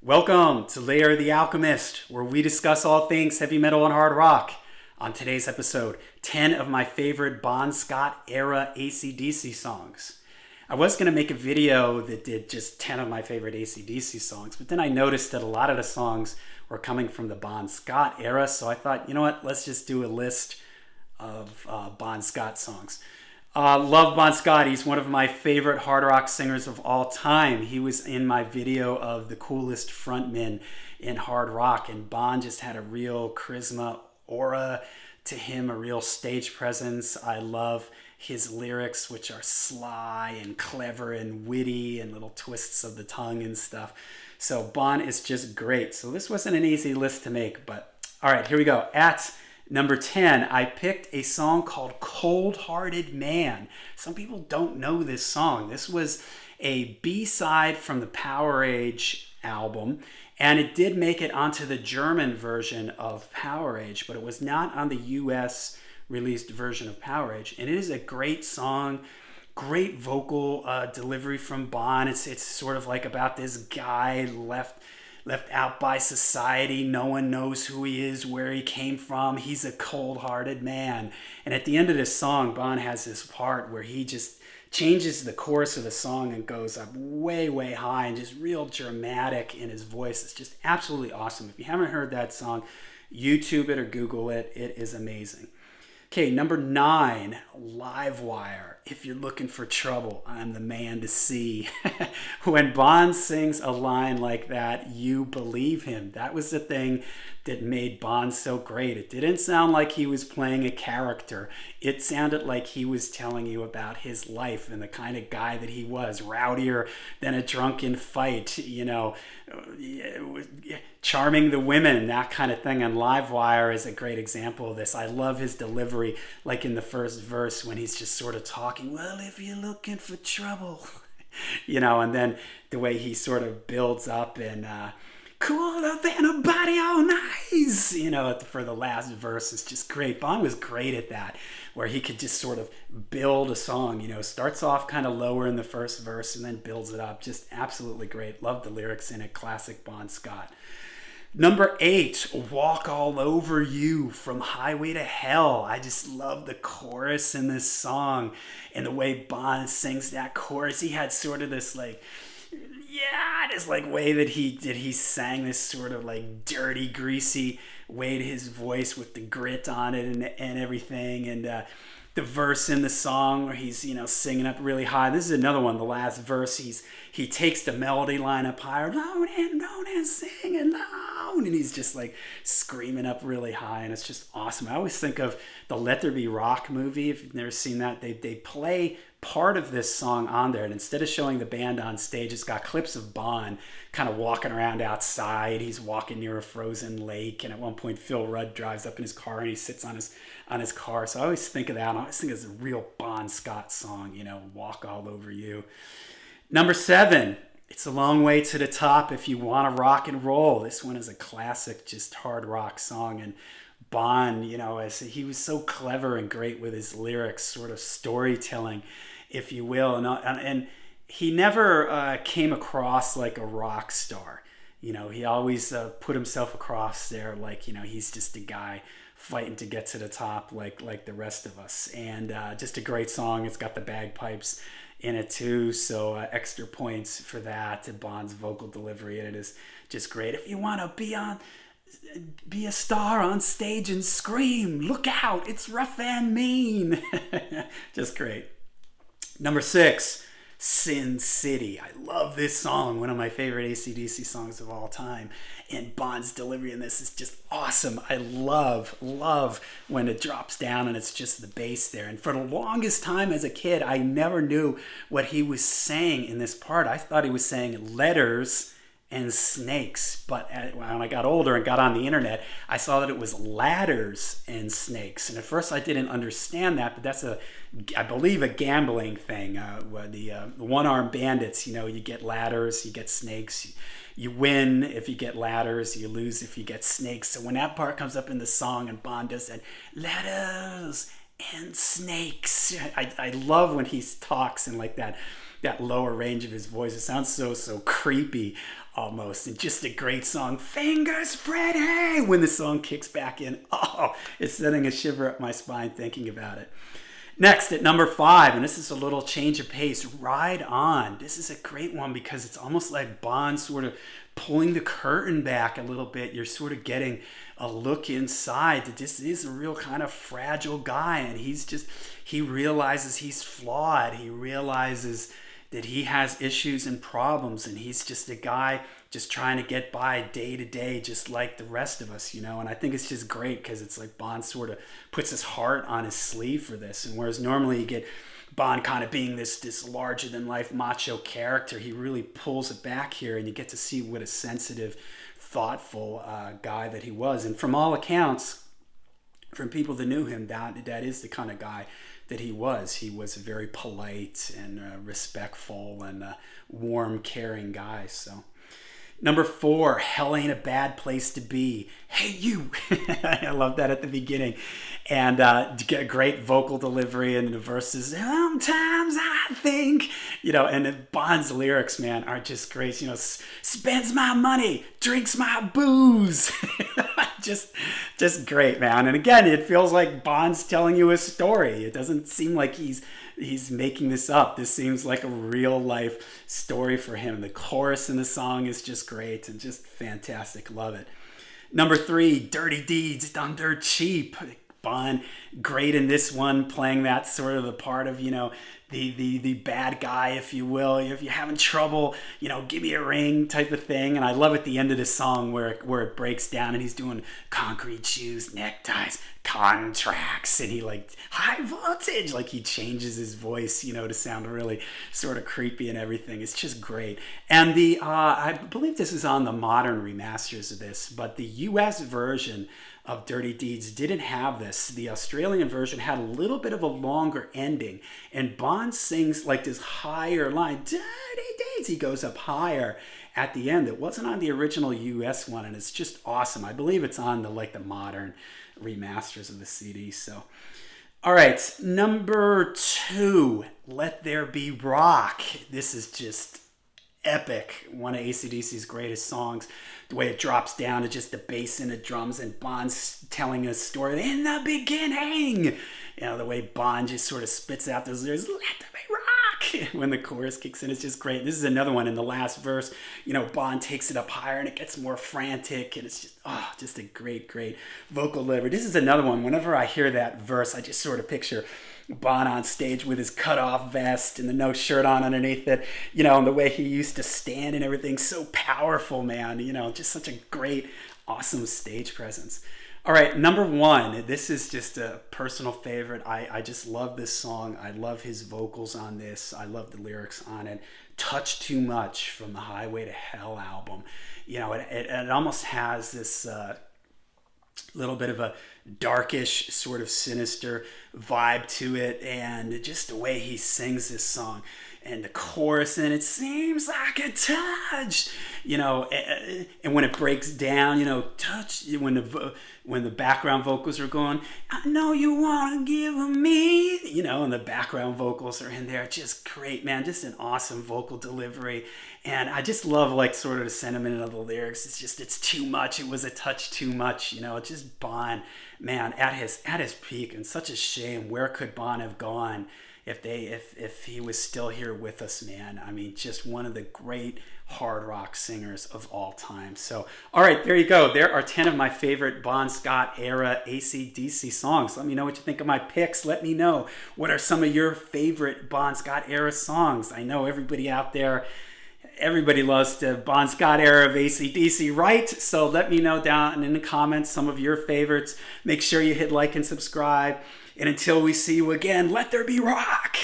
Welcome to Layer the Alchemist, where we discuss all things heavy metal and hard rock. On today's episode, 10 of my favorite Bon Scott era AC/DC songs. I was going to make a video that did just 10 of my favorite AC/DC songs, but then I noticed that a lot of the songs were coming from the Bon Scott era, so I thought, you know what, let's just do a list of Bon Scott songs. Love Bon Scott. He's one of my favorite hard rock singers of all time. He was in my video of the coolest frontmen in hard rock, and Bon just had a real charisma, aura to him, a real stage presence. I love his lyrics, which are sly and clever and witty and little twists of the tongue and stuff. So Bon is just great. So this wasn't an easy list to make, but all right, here we go. At number 10, I picked a song called Coldhearted Man. Some people don't know this song. This was a B-side from the Powerage album, and it did make it onto the German version of Powerage, but it was not on the US released version of Powerage. And it is a great song, great vocal delivery from Bon. It's sort of like about this guy left out by society. No one knows who he is, where he came from. He's a cold-hearted man. And at the end of this song, Bon has this part where he just changes the chorus of the song and goes up way, way high and just real dramatic in his voice. It's just absolutely awesome. If you haven't heard that song, YouTube it or Google it. It is amazing. Okay, number 9, Livewire. If you're looking for trouble, I'm the man to see. When Bon sings a line like that, you believe him. That was the thing that made Bon so great. It didn't sound like he was playing a character. It sounded like he was telling you about his life and the kind of guy that he was. Rowdier than a drunken fight, charming the women, that kind of thing. And Livewire is a great example of this. I love his delivery, like in the first verse when he's just sort of talking, well, if you're looking for trouble, and then the way he sort of builds up and cooler than a body on ice, for the last verse is just great. Bon was great at that, where he could just sort of build a song, starts off kind of lower in the first verse and then builds it up. Just absolutely great. Love the lyrics in it. Classic Bon Scott. Number 8, Walk All Over You from Highway to Hell. I just love the chorus in this song and the way Bon sings that chorus. He had sort of this way that he sang this sort of like dirty, greasy way to his voice with the grit on it and everything. And the verse in the song where he's singing up really high. This is another one. The last verse, he takes the melody line up higher, loud and singing loud, and he's just like screaming up really high, and it's just awesome. I always think of the Let There Be Rock movie. If you've never seen that, they play part of this song on there, and instead of showing the band on stage, it's got clips of Bon kind of walking around outside. He's walking near a frozen lake, and at one point Phil Rudd drives up in his car and he sits on his car. So I always think of that. I always think it's a real Bon Scott song, Walk All Over You. Number 7, It's a Long Way to the Top If You Want to Rock and Roll. This one is a classic, just hard rock song, and Bon, as he was so clever and great with his lyrics, sort of storytelling, if you will, and he never came across like a rock star. He always put himself across there like, he's just a guy fighting to get to the top like the rest of us. And just a great song. It's got the bagpipes in it too, so extra points for that. And Bon's vocal delivery in it is just great. If you want to be a star on stage and scream, look out, it's rough and mean. Just great. Number 6, Sin City. I love this song, one of my favorite AC/DC songs of all time. And Bon's delivery in this is just awesome. I love when it drops down and it's just the bass there. And for the longest time as a kid, I never knew what he was saying in this part. I thought he was saying letters and snakes, but when I got older and got on the internet, I saw that it was ladders and snakes, and at first I didn't understand that, but that's I believe a gambling thing. The one-armed bandits, you get ladders, you get snakes, you win if you get ladders, you lose if you get snakes. So when that part comes up in the song and Bon does that, ladders and snakes, I love when he talks in like that that lower range of his voice. It sounds so creepy almost, and just a great song. Fingers Freddy when the song kicks back in. Oh, it's sending a shiver up my spine thinking about it. Next, at number 5, and this is a little change of pace, Ride On. This is a great one because it's almost like Bond sort of pulling the curtain back a little bit. You're sort of getting a look inside that this is a real kind of fragile guy, and he realizes he's flawed. He realizes that he has issues and problems, and he's just a guy just trying to get by day to day, just like the rest of us, And I think it's just great because it's like Bond sort of puts his heart on his sleeve for this. And whereas normally you get Bond kind of being this larger than life macho character, he really pulls it back here, and you get to see what a sensitive, thoughtful guy that he was. And from all accounts, from people that knew him, that is the kind of guy that he was. He was a very polite and respectful and warm, caring guy. So, number 4, Hell Ain't a Bad Place to Be. Hey, you. I love that at the beginning. And get a great vocal delivery in the verses. Sometimes I think, and Bond's lyrics, man, are just great. Spends my money, drinks my booze. just great, man. And again, it feels like Bond's telling you a story. It doesn't seem like he's making this up. This seems like a real life story for him. The chorus in the song is just great and just fantastic. Love it. Number 3, Dirty Deeds Done Dirt Cheap. Bond, great in this one, playing that sort of the part of, the bad guy, if you will. If you're having trouble, give me a ring type of thing. And I love at the end of the song where it breaks down and he's doing concrete shoes, neckties, contracts, and he high voltage, he changes his voice, to sound really sort of creepy and everything. It's just great. And I believe this is on the modern remasters of this, but the US version of Dirty Deeds didn't have this. The Australian version had a little bit of a longer ending, and Bond sings this higher line, Dirty Deeds. He goes up higher at the end. It wasn't on the original US one, and it's just awesome. I believe it's on the modern remasters of the CD. So, all right, number 2, Let There Be Rock. This is just epic. One of AC/DC's greatest songs. The way it drops down to just the bass and the drums, and Bond's telling a story in the beginning. The way Bond just sort of spits out those lyrics, let there be rock, when the chorus kicks in. It's just great. This is another one in the last verse. Bond takes it up higher and it gets more frantic, and it's just a great vocal delivery. This is another one. Whenever I hear that verse, I just sort of picture Bond on stage with his cut-off vest and the no shirt on underneath it, and the way he used to stand and everything. So powerful, man. Just such a great, awesome stage presence. All right, number 1. This is just a personal favorite. I just love this song. I love his vocals on this. I love the lyrics on it. Touch Too Much from the Highway to Hell album. It almost has this little bit of a darkish, sort of sinister vibe to it, and just the way he sings this song and the chorus, and it seems like a touch, and when it breaks down, touch, when the background vocals are going, I know you want to give me, and the background vocals are in there. Just great, man. Just an awesome vocal delivery. And I just love sort of the sentiment of the lyrics. It's too much. It was a touch too much. It's just Bond, man, at his peak. And such a shame. Where could Bond have gone if he was still here with us, man? I mean, just one of the great hard rock singers of all time. So, all right, there you go. There are 10 of my favorite Bon Scott era AC/DC songs. Let me know what you think of my picks. Let me know what are some of your favorite Bon Scott era songs. I know everybody out there, everybody loves the Bon Scott era of AC/DC, right? So let me know down in the comments some of your favorites. Make sure you hit like and subscribe. And until we see you again, let there be rock.